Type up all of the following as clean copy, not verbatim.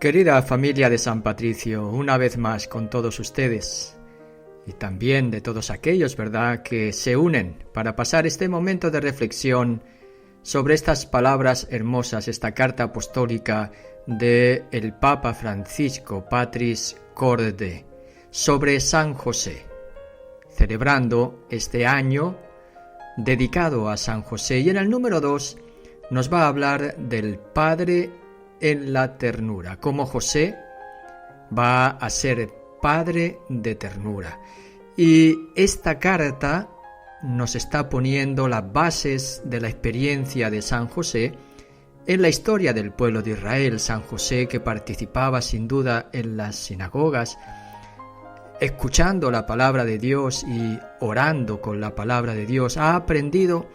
Querida familia de San Patricio, una vez más con todos ustedes y también de todos aquellos, ¿verdad?, que se unen para pasar este momento de reflexión sobre estas palabras hermosas, esta carta apostólica de el Papa Francisco, Patris Corde, sobre San José, celebrando este año dedicado a San José. Y en el número 2 nos va a hablar del Padre en la ternura, cómo José va a ser padre de ternura. Y esta carta nos está poniendo las bases de la experiencia de San José en la historia del pueblo de Israel. San José, que participaba sin duda en las sinagogas, escuchando la palabra de Dios y orando con la palabra de Dios, ha aprendido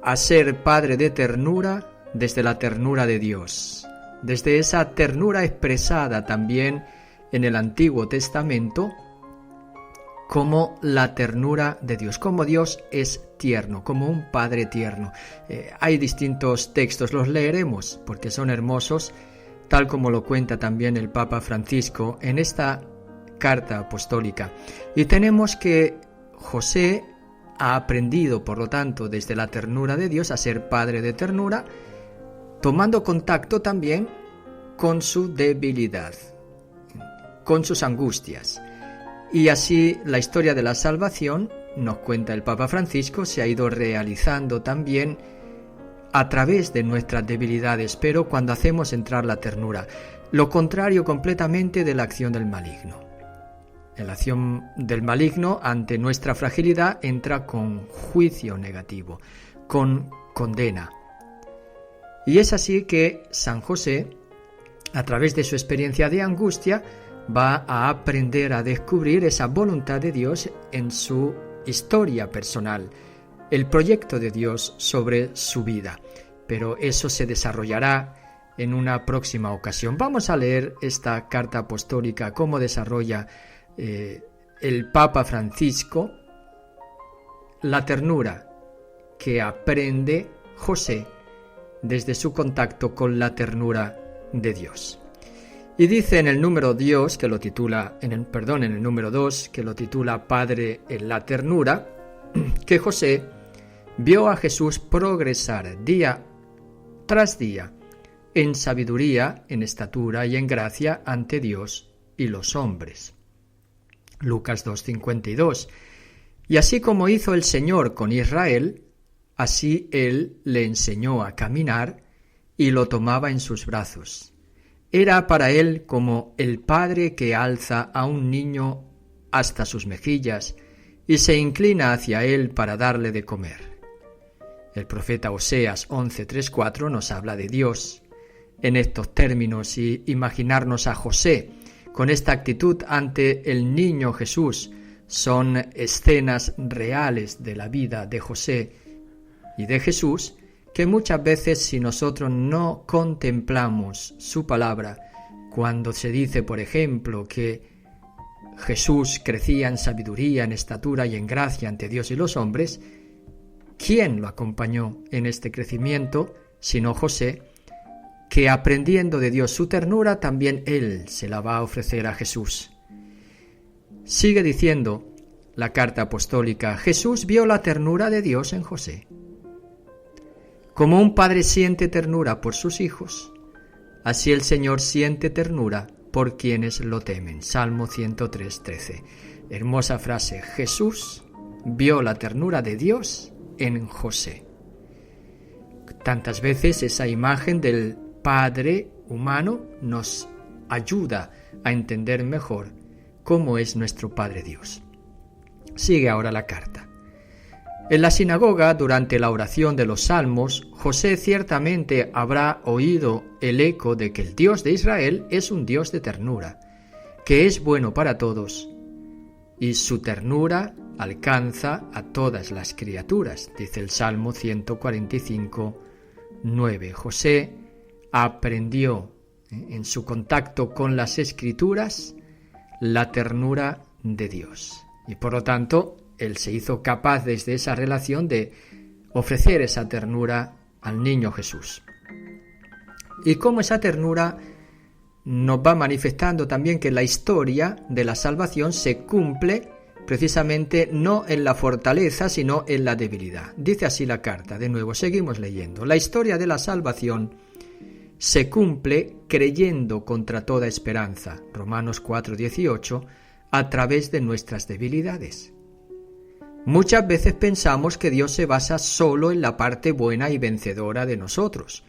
a ser padre de ternura desde la ternura de Dios, desde esa ternura expresada también en el Antiguo Testamento como la ternura de Dios, como Dios es tierno, como un Padre tierno. Hay distintos textos, los leeremos porque son hermosos, tal como lo cuenta también el Papa Francisco en esta carta apostólica. Y tenemos que José ha aprendido, por lo tanto, desde la ternura de Dios a ser padre de ternura, tomando contacto también con su debilidad, con sus angustias. Y así la historia de la salvación, nos cuenta el Papa Francisco, se ha ido realizando también a través de nuestras debilidades, pero cuando hacemos entrar la ternura, lo contrario completamente de la acción del maligno. La acción del maligno ante nuestra fragilidad entra con juicio negativo, con condena. Y es así que San José, a través de su experiencia de angustia, va a aprender a descubrir esa voluntad de Dios en su historia personal, el proyecto de Dios sobre su vida. Pero eso se desarrollará en una próxima ocasión. Vamos a leer esta carta apostólica, cómo desarrolla el Papa Francisco la ternura que aprende José desde su contacto con la ternura de Dios. Y dice en el número 2, que lo titula, en el número 2, que lo titula Padre en la ternura, que José vio a Jesús progresar día tras día en sabiduría, en estatura y en gracia ante Dios y los hombres. Lucas 2:52. Y así como hizo el Señor con Israel, así Él le enseñó a caminar y lo tomaba en sus brazos. Era para él como el padre que alza a un niño hasta sus mejillas y se inclina hacia él para darle de comer. El profeta Oseas 11:3-4 nos habla de Dios en estos términos, y imaginarnos a José con esta actitud ante el niño Jesús son escenas reales de la vida de José y de Jesús, que muchas veces, si nosotros no contemplamos su palabra, cuando se dice, por ejemplo, que Jesús crecía en sabiduría, en estatura y en gracia ante Dios y los hombres, ¿quién lo acompañó en este crecimiento sino José, que aprendiendo de Dios su ternura, también él se la va a ofrecer a Jesús? Sigue diciendo la carta apostólica: Jesús vio la ternura de Dios en José. Como un padre siente ternura por sus hijos, así el Señor siente ternura por quienes lo temen. Salmo 103:13. Hermosa frase. Jesús vio la ternura de Dios en José. Tantas veces esa imagen del Padre humano nos ayuda a entender mejor cómo es nuestro Padre Dios. Sigue ahora la carta. En la sinagoga, durante la oración de los Salmos, José ciertamente habrá oído el eco de que el Dios de Israel es un Dios de ternura, que es bueno para todos, y su ternura alcanza a todas las criaturas, dice el Salmo 145:9. José aprendió en su contacto con las Escrituras la ternura de Dios, y por lo tanto él se hizo capaz desde esa relación de ofrecer esa ternura al niño Jesús. Y cómo esa ternura nos va manifestando también que la historia de la salvación se cumple precisamente no en la fortaleza, sino en la debilidad. Dice así la carta, de nuevo, seguimos leyendo. La historia de la salvación se cumple creyendo contra toda esperanza, Romanos 4:18, a través de nuestras debilidades. Muchas veces pensamos que Dios se basa solo en la parte buena y vencedora de nosotros,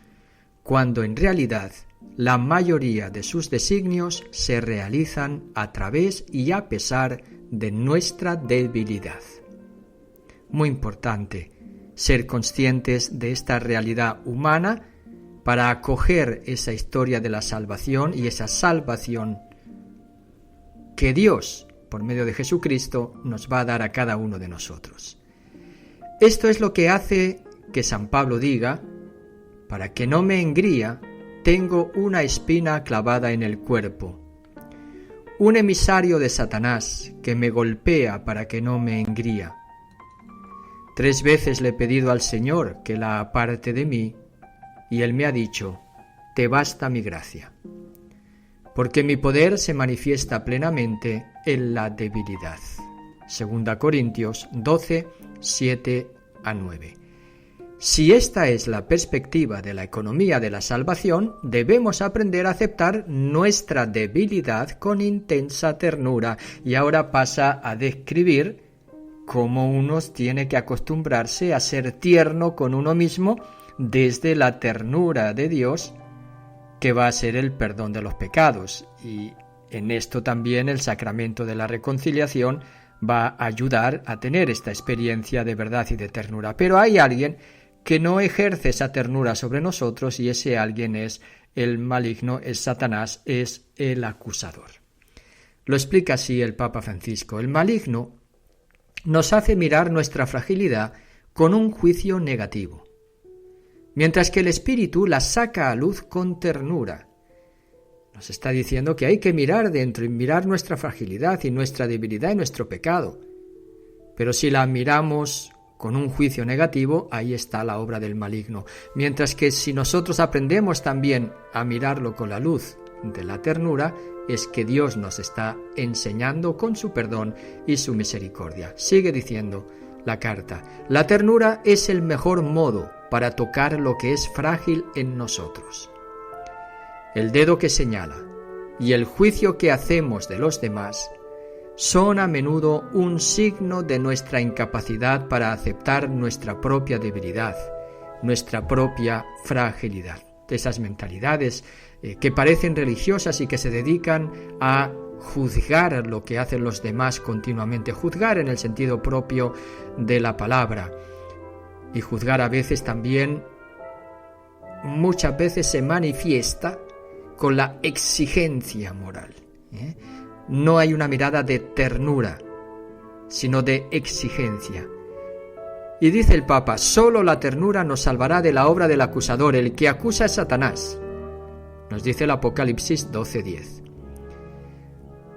cuando en realidad la mayoría de sus designios se realizan a través y a pesar de nuestra debilidad. Muy importante ser conscientes de esta realidad humana para acoger esa historia de la salvación y esa salvación que Dios, por medio de Jesucristo, nos va a dar a cada uno de nosotros. Esto es lo que hace que San Pablo diga: para que no me engría, tengo una espina clavada en el cuerpo, un emisario de Satanás que me golpea para que no me engría. 3 veces le he pedido al Señor que la aparte de mí, y Él me ha dicho: te basta mi gracia, porque mi poder se manifiesta plenamente en la debilidad. 2 Corintios 12, 7-9. Si esta es la perspectiva de la economía de la salvación, debemos aprender a aceptar nuestra debilidad con intensa ternura. Y ahora pasa a describir cómo uno tiene que acostumbrarse a ser tierno con uno mismo desde la ternura de Dios, que va a ser el perdón de los pecados. Y en esto también el sacramento de la reconciliación va a ayudar a tener esta experiencia de verdad y de ternura. Pero hay alguien que no ejerce esa ternura sobre nosotros, y ese alguien es el maligno, es Satanás, es el acusador. Lo explica así el Papa Francisco: el maligno nos hace mirar nuestra fragilidad con un juicio negativo, mientras que el Espíritu la saca a luz con ternura. Nos está diciendo que hay que mirar dentro y mirar nuestra fragilidad y nuestra debilidad y nuestro pecado. Pero si la miramos con un juicio negativo, ahí está la obra del maligno. Mientras que si nosotros aprendemos también a mirarlo con la luz de la ternura, es que Dios nos está enseñando con su perdón y su misericordia. Sigue diciendo la carta: la ternura es el mejor modo para tocar lo que es frágil en nosotros. El dedo que señala y el juicio que hacemos de los demás son a menudo un signo de nuestra incapacidad para aceptar nuestra propia debilidad, nuestra propia fragilidad. De esas mentalidades que parecen religiosas y que se dedican a juzgar lo que hacen los demás continuamente, juzgar en el sentido propio de la palabra, y juzgar a veces también, muchas veces se manifiesta con la exigencia moral. No hay una mirada de ternura, sino de exigencia. Y dice el Papa: solo la ternura nos salvará de la obra del acusador. El que acusa es Satanás, nos dice el Apocalipsis 12:10.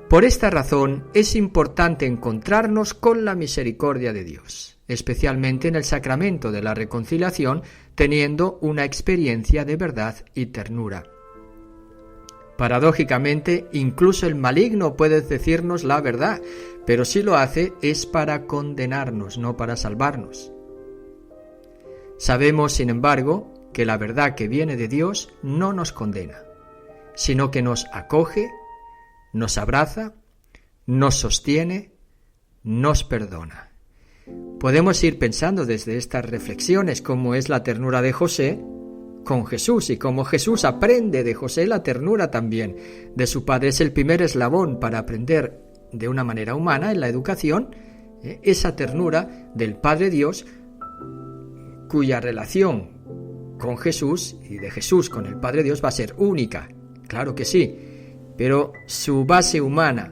Por esta razón es importante encontrarnos con la misericordia de Dios, especialmente en el sacramento de la reconciliación, teniendo una experiencia de verdad y ternura. Paradójicamente, incluso el maligno puede decirnos la verdad, pero si lo hace es para condenarnos, no para salvarnos. Sabemos, sin embargo, que la verdad que viene de Dios no nos condena, sino que nos acoge, nos abraza, nos sostiene, nos perdona. Podemos ir pensando desde estas reflexiones cómo es la ternura de José con Jesús, y cómo Jesús aprende de José la ternura también de su padre. Es el primer eslabón para aprender de una manera humana en la educación esa ternura del Padre Dios, cuya relación con Jesús y de Jesús con el Padre Dios va a ser única, claro que sí, pero su base humana,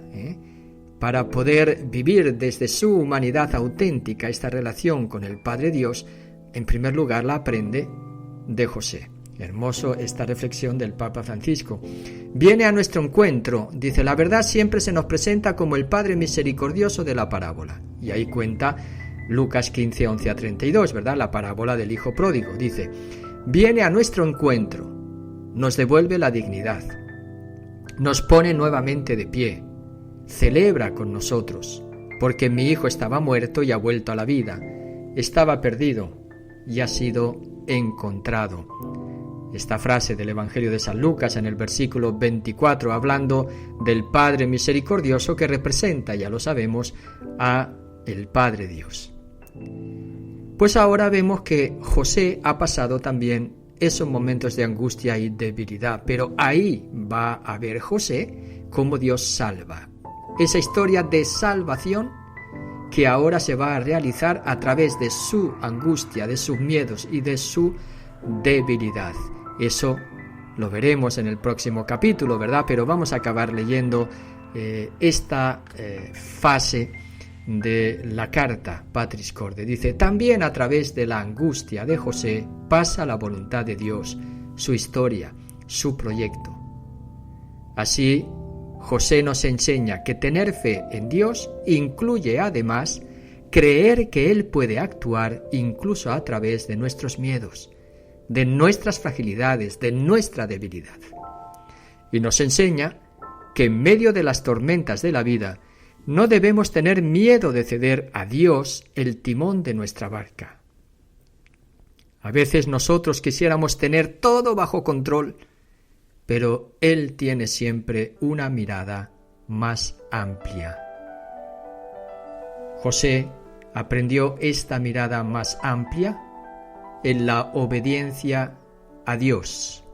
para poder vivir desde su humanidad auténtica esta relación con el Padre Dios, en primer lugar la aprende de José. Hermoso esta reflexión del Papa Francisco. Viene a nuestro encuentro, dice: la verdad siempre se nos presenta como el Padre misericordioso de la parábola. Y ahí cuenta Lucas 15, 11-32, ¿verdad? La parábola del hijo pródigo. Dice: viene a nuestro encuentro, nos devuelve la dignidad, nos pone nuevamente de pie, celebra con nosotros, porque mi hijo estaba muerto y ha vuelto a la vida, estaba perdido y ha sido encontrado. Esta frase del Evangelio de San Lucas en el versículo 24, hablando del Padre misericordioso que representa, ya lo sabemos, a el Padre Dios. Pues ahora vemos que José ha pasado también esos momentos de angustia y debilidad, pero ahí va a ver José cómo Dios salva. Esa historia de salvación que ahora se va a realizar a través de su angustia, de sus miedos y de su debilidad. Eso lo veremos en el próximo capítulo, ¿verdad? Pero vamos a acabar leyendo esta fase de la carta Patris Corde. Dice: también a través de la angustia de José pasa la voluntad de Dios, su historia, su proyecto. Así, José nos enseña que tener fe en Dios incluye además creer que Él puede actuar incluso a través de nuestros miedos, de nuestras fragilidades, de nuestra debilidad. Y nos enseña que en medio de las tormentas de la vida no debemos tener miedo de ceder a Dios el timón de nuestra barca. A veces nosotros quisiéramos tener todo bajo control, pero Él tiene siempre una mirada más amplia. José aprendió esta mirada más amplia en la obediencia a Dios,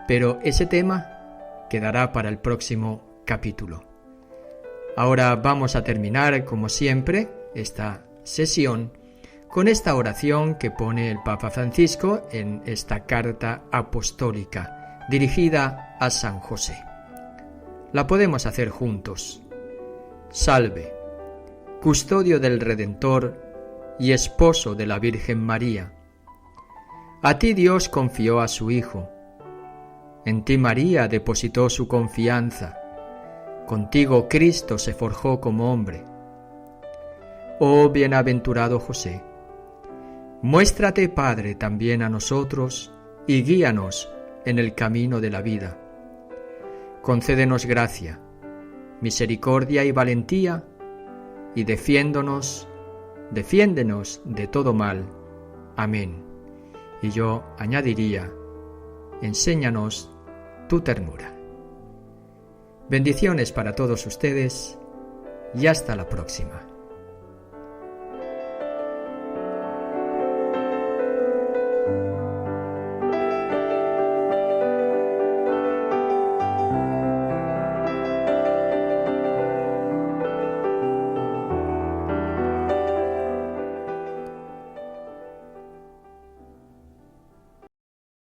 pero ese tema quedará para el próximo capítulo. Ahora vamos a terminar, como siempre, esta sesión con esta oración que pone el Papa Francisco en esta carta apostólica dirigida a San José. La podemos hacer juntos. Salve, custodio del Redentor y esposo de la Virgen María. A ti Dios confió a su Hijo. En ti María depositó su confianza. Contigo Cristo se forjó como hombre. Oh bienaventurado José, muéstrate, Padre, también a nosotros y guíanos en el camino de la vida. Concédenos gracia, misericordia y valentía, y defiéndonos, defiéndenos de todo mal. Amén. Y yo añadiría: enséñanos tu ternura. Bendiciones para todos ustedes y hasta la próxima.